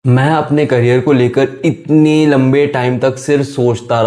मैं अपने करियर को लेकर इतने लंबे टाइम तक सिर्फ सोचता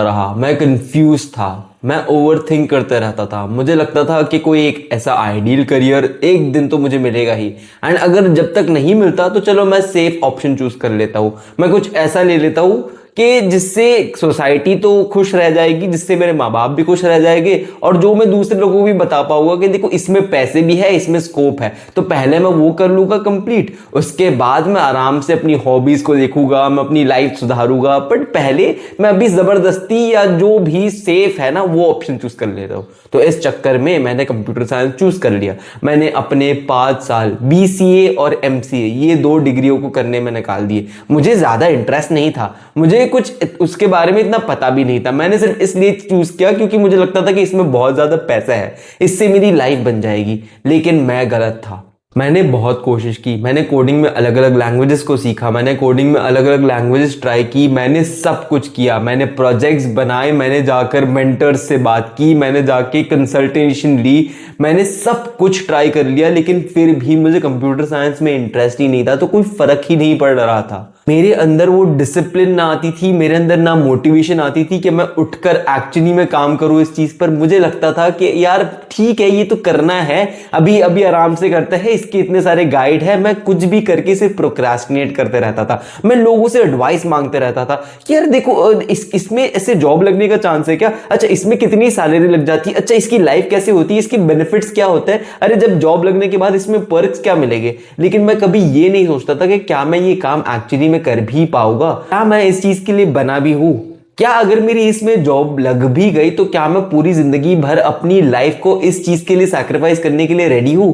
रहा। मैं कंफ्यूज था। मैं ओवर थिंक करते रहता था। मुझे लगता था कि कोई एक ऐसा आइडियल करियर एक दिन तो मुझे मिलेगा ही, एंड अगर जब तक नहीं मिलता तो चलो मैं सेफ ऑप्शन चूज कर लेता हूँ। मैं कुछ ऐसा ले लेता हूँ कि जिससे सोसाइटी तो खुश रह जाएगी, जिससे मेरे माँ बाप भी खुश रह जाएंगे, और जो मैं दूसरे लोगों को भी बता पाऊंगा कि देखो इसमें पैसे भी है, इसमें स्कोप है। तो पहले मैं वो कर लूंगा कंप्लीट, उसके बाद मैं आराम से अपनी हॉबीज को देखूंगा, मैं अपनी लाइफ सुधारूंगा। बट पहले मैं अभी जबरदस्ती या जो भी सेफ है ना वो ऑप्शन चूज कर लेता हूँ। तो इस चक्कर में मैंने कंप्यूटर साइंस चूज कर लिया। मैंने अपने 5 साल बीसीए और एमसीए ये 2 डिग्रियों को करने में निकाल दिए। मुझे ज्यादा इंटरेस्ट नहीं था, मुझे कुछ उसके बारे में इतना पता भी नहीं था। मैंने सिर्फ इसलिए चूज किया क्योंकि मुझे लगता था कि इसमें बहुत ज्यादा पैसा है, इससे मेरी लाइफ बन जाएगी। लेकिन मैं गलत था। मैंने बहुत कोशिश की। मैंने कोडिंग में अलग अलग लैंग्वेजेस को सीखा, मैंने कोडिंग में अलग अलग लैंग्वेजेस ट्राई की, मैंने सब कुछ किया। मैंने प्रोजेक्ट्स बनाए, मैंने जाकर मेंटर्स से बात की, मैंने जाके कंसल्टेशन ली, मैंने सब कुछ ट्राई कर लिया। लेकिन फिर भी मुझे कंप्यूटर साइंस में इंटरेस्ट ही नहीं था, तो कोई फर्क ही नहीं पड़ रहा था। मेरे अंदर वो डिसिप्लिन ना आती थी, मेरे अंदर ना मोटिवेशन आती थी कि मैं उठकर एक्चुअली में काम करूं इस चीज पर। मुझे लगता था कि यार ठीक है, ये तो करना है, अभी अभी आराम से करते हैं, इसके इतने सारे गाइड है। मैं कुछ भी करके सिर्फ प्रोक्रास्टिनेट करते रहता था। मैं लोगों से एडवाइस मांगते रहता था कि यार देखो इसमें ऐसे जॉब लगने का चांस है क्या? अच्छा इसमें कितनी सैलरी लग जाती है? अच्छा इसकी लाइफ कैसे होती है? इसकी बेनिफिट्स क्या होते हैं? अरे जब जॉब लगने के बाद इसमें पर्क्स क्या मिलेंगे? लेकिन मैं कभी ये नहीं सोचता था कि क्या मैं ये काम एक्चुअली में कर भी पाऊंगा, क्या मैं इस चीज के लिए बना भी हूं, क्या अगर मेरी इसमें जॉब लग भी गई तो क्या मैं पूरी जिंदगी भर अपनी लाइफ को इस चीज के लिए सैक्रिफाइस करने के लिए रेडी हूं।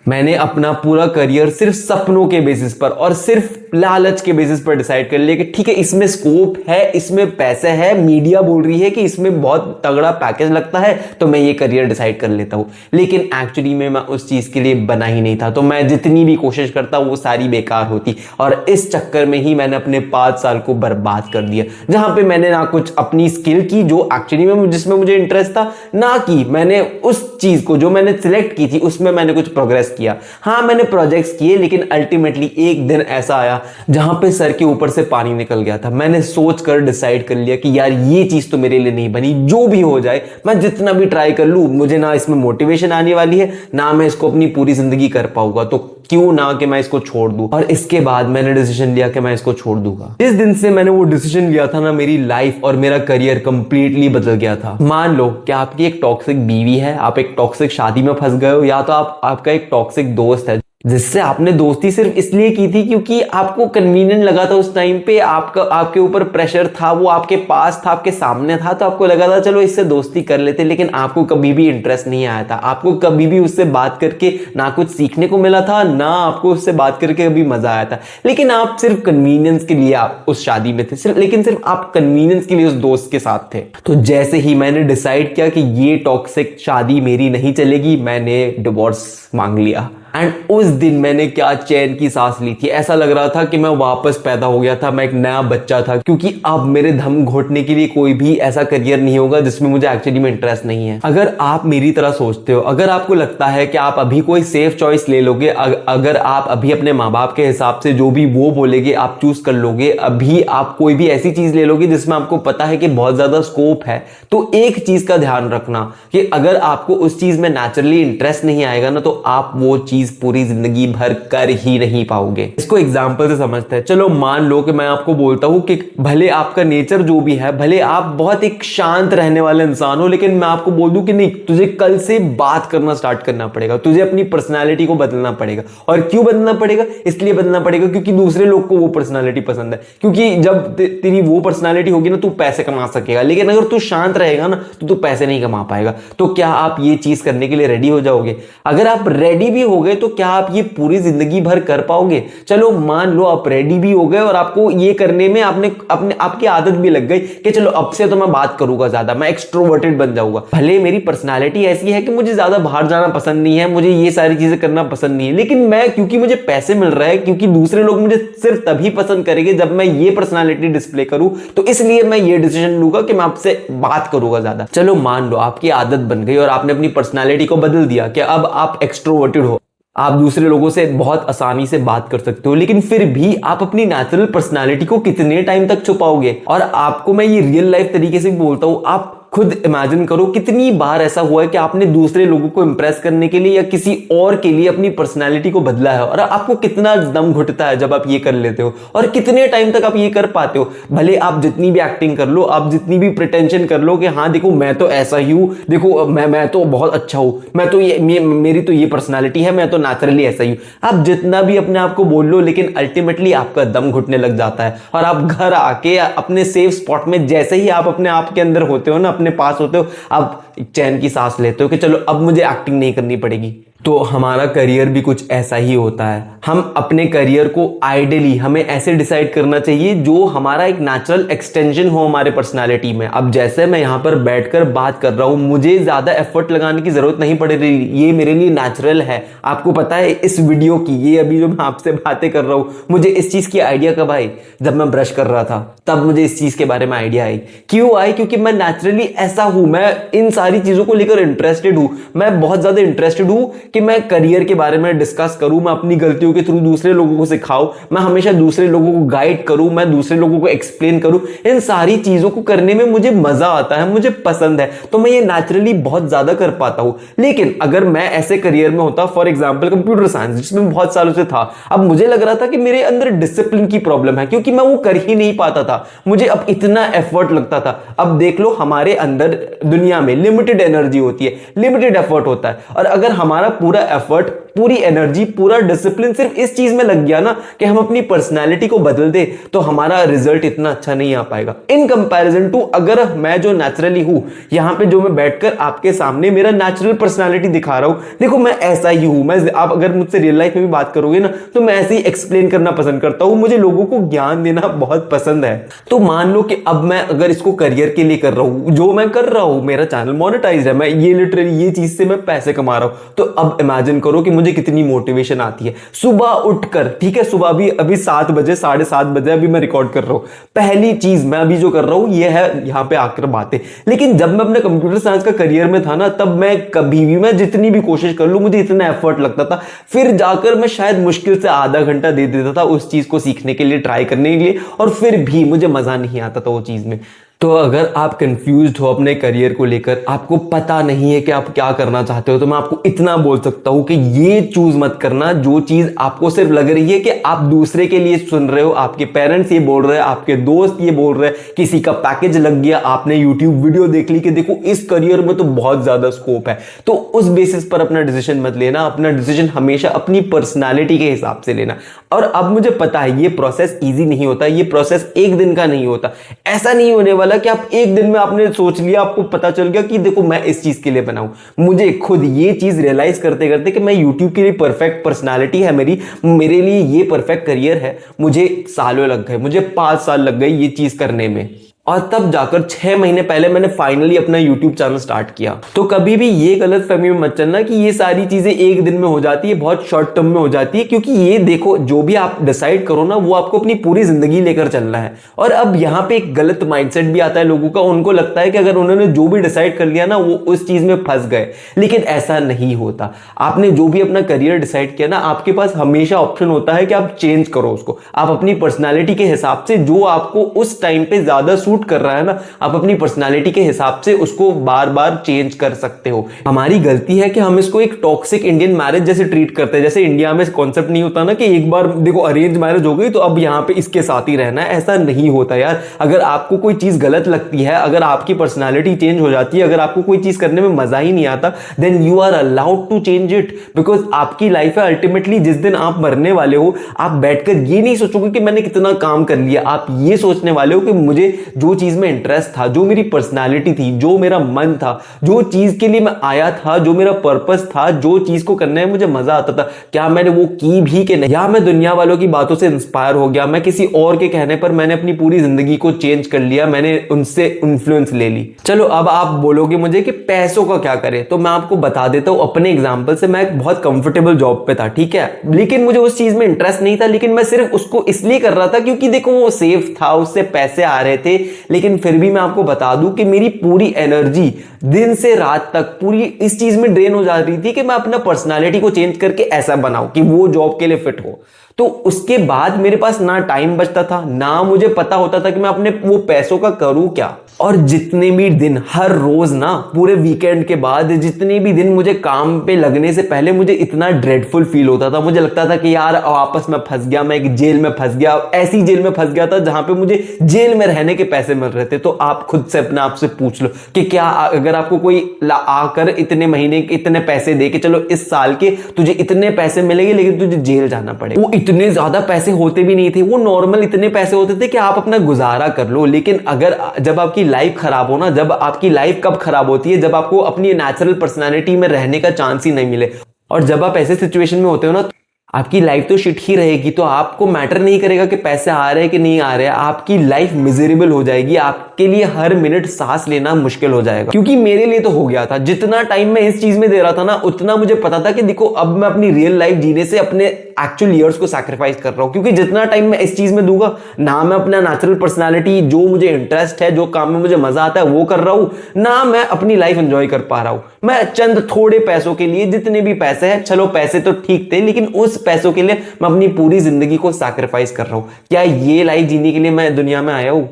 मैंने अपना पूरा करियर सिर्फ सपनों के बेसिस पर और सिर्फ लालच के बेसिस पर डिसाइड कर लिया कि ठीक है इसमें स्कोप है, इसमें पैसे है, मीडिया बोल रही है कि इसमें बहुत तगड़ा पैकेज लगता है, तो मैं ये करियर डिसाइड कर लेता हूं। लेकिन एक्चुअली में मैं उस चीज के लिए बना ही नहीं था। तो मैं जितनी भी कोशिश करता वो सारी बेकार होती, और इस चक्कर में ही मैंने अपने 5 साल को बर्बाद कर दिया, जहां पे मैंने ना कुछ अपनी स्किल की जो एक्चुअली में जिसमें मुझे इंटरेस्ट था, ना कि मैंने उस चीज को जो मैंने सिलेक्ट की थी उसमें मैंने कुछ प्रोग्रेस किया। हाँ मैंने प्रोजेक्ट्स किए, लेकिन अल्टीमेटली एक दिन ऐसा आया जहां पे सर के ऊपर से पानी निकल गया था। मैंने सोचकर डिसाइड कर लिया कि यार ये चीज तो मेरे लिए नहीं बनी, जो भी हो जाए, मैं जितना भी ट्राई कर लूं, मुझे ना इसमें मोटिवेशन आने वाली है, ना मैं इसको अपनी पूरी जिंदगी कर पाऊंगा, तो क्यों ना कि मैं इसको छोड़ दूं। और इसके बाद मैंने डिसीजन लिया कि मैं इसको छोड़ दूंगा। जिस दिन से मैंने वो डिसीजन लिया था ना, मेरी लाइफ और मेरा करियर कंप्लीटली बदल गया था। मान लो कि आपकी एक टॉक्सिक बीवी है, आप एक टॉक्सिक शादी में फंस गए हो, या तो आपका एक टॉक्सिक दोस्त है जिससे आपने दोस्ती सिर्फ इसलिए की थी क्योंकि आपको कन्वीनियंट लगा था उस टाइम पे, आपके ऊपर प्रेशर था, वो आपके पास था, आपके सामने था, तो आपको लगा था चलो इससे दोस्ती कर लेते। लेकिन आपको कभी भी इंटरेस्ट नहीं आया था, आपको कभी भी उससे बात करके ना कुछ सीखने को मिला था, ना आपको उससे बात करके कभी मजा आया था। लेकिन आप सिर्फ कन्वीनियंस के लिए आप उस शादी में थे, लेकिन सिर्फ आप कन्वीनियंस के लिए उस दोस्त के साथ थे। तो जैसे ही मैंने डिसाइड किया कि ये टॉक्सिक शादी मेरी नहीं चलेगी, मैंने डिवोर्स मांग लिया। एंड उस दिन मैंने क्या चैन की सांस ली थी। ऐसा लग रहा था कि मैं वापस पैदा हो गया था, मैं एक नया बच्चा था, क्योंकि अब मेरे दम घोटने के लिए कोई भी ऐसा करियर नहीं होगा जिसमें मुझे एक्चुअली में इंटरेस्ट नहीं है। अगर आप मेरी तरह सोचते हो, अगर आपको लगता है कि आप अभी कोई सेफ चॉइस ले लोगे, अगर आप अभी अपने माँ बाप के हिसाब से जो भी वो बोलेंगे आप चूज कर लोगे, अभी आप कोई भी ऐसी चीज ले लोगे जिसमें आपको पता है कि बहुत ज्यादा स्कोप है, तो एक चीज का ध्यान रखना कि अगर आपको उस चीज में नेचुरली इंटरेस्ट नहीं आएगा ना, तो आप वो चीज पूरी जिंदगी भर कर ही नहीं पाओगे। इसको एग्जांपल से समझते हैं। चलो मान लो कि मैं आपको बोलता हूं कि भले आपका नेचर जो भी है, भले आप बहुत एक शांत रहने वाले इंसान हो, लेकिन मैं आपको बोल दूं कि नहीं, तुझे कल से बात करना स्टार्ट करना पड़ेगा, तुझे अपनी पर्सनैलिटी को बदलना पड़ेगा। और क्यों बदलना पड़ेगा? इसलिए बदलना पड़ेगा क्योंकि दूसरे लोग को वो पर्सनैलिटी पसंद है, क्योंकि जब तेरी वो पर्सनैलिटी होगी ना, तू पैसे कमा सकेगा। लेकिन अगर तू शांत रहेगा ना, तो तू पैसे नहीं कमा पाएगा। तो क्या आप ये चीज करने के लिए रेडी हो जाओगे? अगर आप रेडी भी हो गए तो क्या आप ये पूरी जिंदगी भर कर पाओगे? चलो मान लो आप रेडी भी हो गए और आपको ये करने में आपकी आदत भी लग गई कि चलो अब से तो मैं बात करूंगा ज्यादा, मैं एक्सट्रोवर्टेड बन जाऊंगा। भले मेरी पर्सनालिटी ऐसी है कि मुझे ज्यादा बाहर जाना पसंद नहीं है, मुझे ये सारी चीजें करना पसंद नहीं है, लेकिन मैं क्योंकि मुझे पैसे मिल रहा है, क्योंकि दूसरे लोग मुझे सिर्फ तभी पसंद करेंगे जब मैं ये पर्सनालिटी डिस्प्ले करूं, तो इसलिए मैं ये डिसीजन लूंगा कि मैं आपसे बात करूंगा ज्यादा। चलो मान लो आपकी आदत बन गई और आपने अपनी पर्सनालिटी को बदल दिया कि अब आप एक्सट्रोवर्टेड हो। आप दूसरे लोगों से बहुत आसानी से बात कर सकते हो, लेकिन फिर भी आप अपनी नेचुरल पर्सनालिटी को कितने टाइम तक छुपाओगे? और आपको मैं ये रियल लाइफ तरीके से बोलता हूं, आप खुद इमेजिन करो कितनी बार ऐसा हुआ है कि आपने दूसरे लोगों को इंप्रेस करने के लिए या किसी और के लिए अपनी पर्सनालिटी को बदला है, और आपको कितना दम घुटता है जब आप ये कर लेते हो, और कितने टाइम तक आप ये कर पाते हो? भले आप जितनी भी एक्टिंग कर लो, आप जितनी भी प्रिटेंशन कर लो कि हाँ देखो मैं तो ऐसा ही हूं, देखो मैं तो बहुत अच्छा हूं, मैं तो मेरी तो ये पर्सनालिटी है, मैं तो नेचुरली ऐसा ही हूं। आप जितना भी अपने आप को बोल लो, लेकिन अल्टीमेटली आपका दम घुटने लग जाता है, और आप घर आके अपने सेफ स्पॉट में जैसे ही आप अपने आप के अंदर होते हो ना, अपने पास होते हो, आप चैन की सांस लेते हो कि चलो अब मुझे एक्टिंग नहीं करनी पड़ेगी। तो हमारा करियर भी कुछ ऐसा ही होता है। हम अपने करियर को आइडियली हमें ऐसे डिसाइड करना चाहिए जो हमारा एक नेचुरल एक्सटेंशन हो हमारे पर्सनालिटी में। अब जैसे मैं यहाँ पर बैठकर बात कर रहा हूँ, मुझे ज्यादा एफर्ट लगाने की जरूरत नहीं पड़ रही, ये मेरे लिए नेचुरल है। आपको पता है इस वीडियो की, ये अभी जो मैं आपसे बातें कर रहा हूँ, मुझे इस चीज की आइडिया कब आई? जब मैं ब्रश कर रहा था, तब मुझे इस चीज के बारे में आइडिया आई। क्यों आई? क्योंकि मैं नेचुरली ऐसा हूं, मैं इन सारी चीजों को लेकर इंटरेस्टेड हूं। मैं बहुत ज्यादा इंटरेस्टेड हूं कि मैं करियर के बारे में डिस्कस करूं, मैं अपनी गलतियों के थ्रू दूसरे लोगों को सिखाऊं, मैं हमेशा दूसरे लोगों को गाइड करूं, मैं दूसरे लोगों को एक्सप्लेन करूं। इन सारी चीजों को करने में मुझे मजा आता है, मुझे पसंद है, तो मैं ये नेचुरली बहुत ज्यादा कर पाता हूं। लेकिन अगर मैं ऐसे करियर में होता, फॉर एग्जाम्पल कंप्यूटर साइंस, जिसमें बहुत सालों से था, अब मुझे लग रहा था कि मेरे अंदर डिसिप्लिन की प्रॉब्लम है, क्योंकि मैं वो कर ही नहीं पाता था, मुझे अब इतना एफर्ट लगता था। अब देख लो, हमारे अंदर दुनिया में लिमिटेड एनर्जी होती है, लिमिटेड एफर्ट होता है, और अगर हमारा पूरा एफर्ट, पूरी एनर्जी, पूरा डिसिप्लिन सिर्फ इस चीज में लग गया ना कि हम अपनी पर्सनालिटी को बदल दे, तो हमारा रिजल्ट इतना अच्छा नहीं आ पाएगा। इन कंपैरिजन टू अगर मैं जो नेचुरली हूं, यहां पे जो मैं बैठकर आपके सामने मेरा नेचुरल पर्सनालिटी दिखा रहा हूं, देखो मैं ऐसा ही हूं। मैं, आप अगर मुझसे रियल लाइफ में भी बात करोगे ना, तो मैं ऐसे ही एक्सप्लेन करना पसंद करता हूं, मुझे लोगों को ज्ञान देना बहुत पसंद है। तो मान लो कि अब मैं अगर इसको करियर के लिए कर रहा हूं, जो मैं कर रहा हूं, मेरा चैनल मोनेटाइज है, मैं ये लिटरली ये चीज से मैं पैसे कमा रहा हूं, तो अब इमेजिन करो कि मुझे कितनी मोटिवेशन आती है सुबह उठकर। ठीक है, सुबह अभी 7 बजे, 7:30 बजे अभी मैं रिकॉर्ड कर रहा हूं। पहली चीज मैं अभी जो कर रहा हूं ये है यहां पे आकर बातें। लेकिन जब मैं अपने कंप्यूटर साइंस का करियर में था ना, तब मैं कभी भी, मैं जितनी भी कोशिश कर लूं, मुझे इतना एफर्ट लगता था, फिर जाकर मैं शायद मुश्किल से आधा घंटा दे देता था उस चीज को सीखने के लिए, ट्राई करने के लिए, और फिर भी मुझे मजा नहीं आता था वो चीज में। तो अगर आप कंफ्यूज्ड हो अपने करियर को लेकर, आपको पता नहीं है कि आप क्या करना चाहते हो, तो मैं आपको इतना बोल सकता हूं कि ये चूज मत करना जो चीज आपको सिर्फ लग रही है कि आप दूसरे के लिए सुन रहे हो, आपके पेरेंट्स ये बोल रहे हैं, आपके दोस्त ये बोल रहे हैं, किसी का पैकेज लग गया, आपने यूट्यूब वीडियो देख ली कि देखो इस करियर में तो बहुत ज्यादा स्कोप है, तो उस बेसिस पर अपना डिसीजन मत लेना। अपना डिसीजन हमेशा अपनी पर्सनैलिटी के हिसाब से लेना। और अब मुझे पता है ये प्रोसेस ईजी नहीं होता, ये प्रोसेस एक दिन का नहीं होता। ऐसा नहीं होने वाला कि आप एक दिन में आपने सोच लिया, आपको पता चल गया कि देखो मैं इस चीज के लिए बनाऊं। मुझे खुद ये चीज रियलाइज करते करते कि मैं यूट्यूब के लिए परफेक्ट पर्सनालिटी है मेरे लिए ये परफेक्ट करियर है, मुझे सालों लग गए, मुझे 5 साल लग गए ये चीज करने में। और तब जाकर 6 महीने पहले मैंने फाइनली अपना YouTube चैनल स्टार्ट किया। तो कभी भी ये गलत फहमी में मत चलना कि ये सारी चीजें एक दिन में हो जाती है, बहुत शॉर्ट टर्म में हो जाती है, क्योंकि ये देखो जो भी आप डिसाइड करो ना, वो आपको अपनी पूरी जिंदगी लेकर चलना है। और अब यहाँ पे एक गलत माइंडसेट भी आता है लोगों का, उनको लगता है कि अगर उन्होंने जो भी डिसाइड कर लिया ना, वो उस चीज में फंस गए। लेकिन ऐसा नहीं होता। आपने जो भी अपना करियर डिसाइड किया ना, आपके पास हमेशा ऑप्शन होता है कि आप चेंज करो उसको। आप अपनी पर्सनैलिटी के हिसाब से, जो आपको उस टाइम पे ज्यादा सूट कर रहा है ना, आप अपनी पर्सनालिटी के हिसाब से उसको बार बार चेंज कर सकते हो। हमारी गलती है कि हम इसको एक टॉक्सिक इंडियन मैरिज जैसे ट्रीट करते हैं। जैसे इंडिया में कॉन्सेप्ट नहीं होता ना कि एक बार देखो अरेंज मैरिज हो गई तो अब यहाँ पे इसके साथ ही रहना है, ऐसा नहीं होता यार। अगर आपको कोई चीज गलत लगती है, अगर आपकी पर्सनालिटी चेंज हो जाती है, अगर आपको कोई चीज करने में मजा ही नहीं आता, then you are allowed to change it, because आपकी लाइफ है। अल्टीमेटली जिस दिन आप मरने वाले हो, आप बैठकर ये नहीं सोचोगे कि मैंने कितना काम कर लिया, आप ये सोचने वाले हो कि मुझे जो चीज में इंटरेस्ट था, जो मेरी पर्सनालिटी थी, जो मेरा मन था, जो चीज के लिए मैं आया था, जो मेरा पर्पस था, जो चीज को करने में मुझे मजा आता था, क्या मैंने वो की भी कि नहीं? या मैं दुनिया वालों की बातों से इंस्पायर हो गया, मैं किसी और के कहने पर मैंने अपनी पूरी जिंदगी को चेंज कर लिया, मैंने उनसे इन्फ्लुएंस ले ली। चलो अब आप बोलोगे मुझे कि पैसों का क्या करें, तो मैं आपको बता देता हूं अपने एग्जांपल से। मैं एक बहुत कंफर्टेबल जॉब पे था, ठीक है, लेकिन मुझे उस चीज में इंटरेस्ट नहीं था, लेकिन मैं सिर्फ उसको इसलिए कर रहा था क्योंकि देखो वो सेफ था, उससे पैसे आ रहे थे, लेकिन फिर भी मैं आपको बता दूं कि मेरी पूरी एनर्जी दिन से रात तक पूरी इस चीज में ड्रेन हो जा रही थी कि मैं अपना पर्सनालिटी को चेंज करके ऐसा बनाऊं कि वो जॉब के लिए फिट हो। तो उसके बाद मेरे पास ना टाइम बचता था, ना मुझे पता होता था कि मैं अपने वो पैसों का करूं क्या। और जितने भी दिन, हर रोज ना, पूरे वीकेंड के बाद जितने भी दिन मुझे काम पे लगने से पहले मुझे इतना ड्रेडफुल फील होता था। मुझे लगता था कि यार वापस मैं फंस गया, मैं एक जेल में फंस गया, ऐसी जेल में फंस गया था जहां पे मुझे जेल में रहने के पैसे मिल रहे थे। तो आप खुद से अपने आप से पूछ लो कि क्या अगर आपको कोई आकर इतने महीने के इतने पैसे दे के चलो इस साल के तुझे इतने पैसे मिलेंगे लेकिन तुझे जेल जाना पड़ेगा। वो इतने ज्यादा पैसे होते भी नहीं थे, वो नॉर्मल इतने पैसे होते थे कि आप अपना गुजारा कर लो। लेकिन अगर जब आपकी लाइफ खराब हो ना, जब आपकी लाइफ कब खराब होती है, जब आपको अपनी नेचुरल पर्सनालिटी में रहने का चांस ही नहीं मिले, और जब आप ऐसे सिचुएशन में होते हो ना, आपकी लाइफ तो शिट ही रहेगी। तो आपको मैटर नहीं करेगा कि पैसे आ रहे हैं कि नहीं आ रहे हैं, आपकी लाइफ मिजरेबल हो जाएगी। आपके लिए हर मिनट सांस लेना मुश्किल हो जाएगा। क्योंकि मेरे लिए तो हो गया था, जितना टाइम मैं इस चीज में दे रहा था ना, उतना मुझे पता था कि देखो अब मैं अपनी रियल लाइफ जीने से अपने एक्चुअल ईयर्स को सैक्रिफाइस कर रहा हूं। क्योंकि जितना टाइम मैं इस चीज में दूंगा ना, मैं अपना नेचुरल पर्सनालिटी, जो मुझे इंटरेस्ट है, जो काम में मुझे मजा आता है वो कर रहा हूं, ना मैं अपनी लाइफ एंजॉय कर पा रहा हूं। मैं चंद थोड़े पैसों के लिए, जितने भी पैसे हैं, चलो पैसे तो ठीक थे, लेकिन उस पैसों के लिए मैं अपनी पूरी जिंदगी को सैक्रिफाइस कर रहा हूं। क्या ये लाइफ जीने के लिए मैं दुनिया में आया हूं?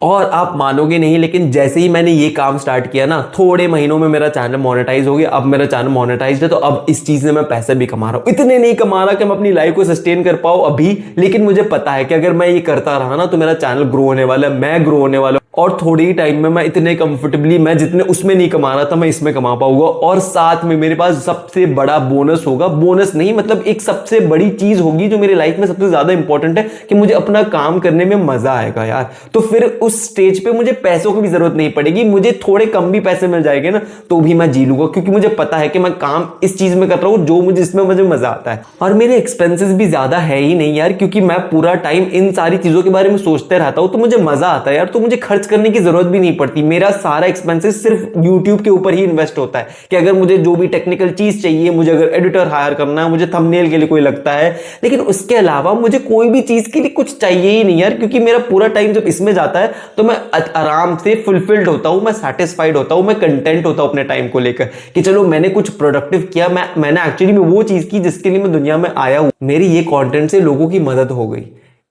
और आप मानोगे नहीं, लेकिन जैसे ही मैंने ये काम स्टार्ट किया ना, थोड़े महीनों में मेरा चैनल मोनेटाइज हो गया। अब मेरा चैनल मोनेटाइज है, तो अब इस चीज से मैं पैसे भी कमा रहा हूं। इतने नहीं कमा रहा कि मैं अपनी लाइफ को सस्टेन कर पाऊं अभी, लेकिन मुझे पता है कि अगर मैं ये करता रहा ना तो मेरा चैनल ग्रो होने वाला है, मैं ग्रो होने वाला हूं। और थोड़ी ही टाइम में मैं इतने कंफर्टेबली, मैं जितने उसमें नहीं कमा रहा था मैं इसमें कमा पाऊंगा। और साथ में मेरे पास सबसे बड़ा बोनस होगा, बोनस नहीं मतलब एक सबसे बड़ी चीज होगी जो मेरी लाइफ में सबसे ज्यादा इंपॉर्टेंट है, कि मुझे अपना काम करने में मजा आएगा यार। तो फिर उस स्टेज पे मुझे पैसों की भी जरूरत नहीं पड़ेगी। मुझे थोड़े कम भी पैसे मिल जाएंगे ना तो भी मैं जी लूंगा, क्योंकि मुझे पता है कि मैं काम इस चीज में कर रहा हूं जो मुझे, इसमें मुझे मजा आता है। और मेरे एक्सपेंसेस भी ज्यादा है ही नहीं यार, क्योंकि मैं पूरा टाइम इन सारी चीजों के बारे में सोचते रहता हूं, तो मुझे मजा आता है यार। तो मुझे खर्च करने की जरूरत भी नहीं पड़ती। मेरा सारा एक्सपेंसेस सिर्फ यूट्यूब के ऊपर ही इन्वेस्ट होता है, कि अगर मुझे जो भी टेक्निकल चीज चाहिए, मुझे अगर एडिटर हायर करना है, मुझे थंबनेल के लिए कोई लगता है, लेकिन उसके अलावा मुझे कोई भी चीज के लिए कुछ चाहिए ही नहीं यार। क्योंकि मेरा पूरा टाइम जब इसमें जाता है तो मैं आराम से फुलफिल्ड होता हूं, मैं सेटिस्फाइड होता हूं, मैं कंटेंट होता हूं अपने टाइम को लेकर, कि चलो मैंने कुछ प्रोडक्टिव किया, मैंने एक्चुअली में वो चीज की जिसके लिए मैं दुनिया में आया हूं। मेरी ये कंटेंट से लोगों की मदद हो गई,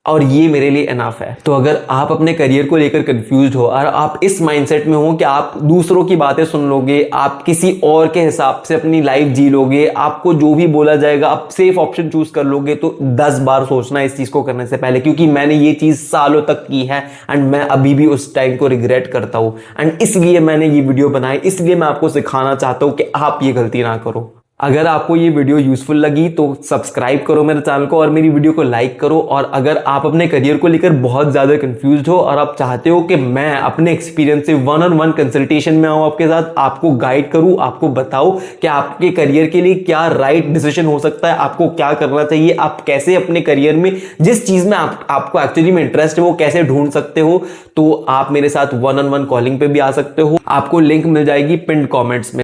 और ये मेरे लिए इनफ है। तो अगर आप अपने करियर को लेकर कंफ्यूज हो और आप इस माइंडसेट में हो कि आप दूसरों की बातें सुन लोगे, आप किसी और के हिसाब से अपनी लाइफ जी लोगे, आपको जो भी बोला जाएगा आप सेफ ऑप्शन चूज कर लोगे, तो 10 बार सोचना इस चीज को करने से पहले। क्योंकि मैंने ये चीज सालों तक की है एंड मैं अभी भी उस टाइम को रिग्रेट करता हूं, एंड इसलिए मैंने ये वीडियो बनाई, इसलिए मैं आपको सिखाना चाहता हूं कि आप ये गलती ना करो। अगर आपको ये वीडियो यूजफुल लगी तो सब्सक्राइब करो मेरे चैनल को और मेरी वीडियो को लाइक करो। और अगर आप अपने करियर को लेकर बहुत ज्यादा कंफ्यूज हो और आप चाहते हो कि मैं अपने एक्सपीरियंस से 1-on-1 कंसल्टेशन में आऊं आपके साथ, आपको गाइड करूं, आपको बताऊं कि आपके करियर के लिए क्या राइट डिसीजन हो सकता है, आपको क्या करना चाहिए, आप कैसे अपने करियर में जिस चीज में आपको एक्चुअली में इंटरेस्ट है वो कैसे ढूंढ सकते हो, तो आप मेरे साथ 1-on-1 कॉलिंग पे भी आ सकते हो। आपको लिंक मिल जाएगी पिन कॉमेंट्स में।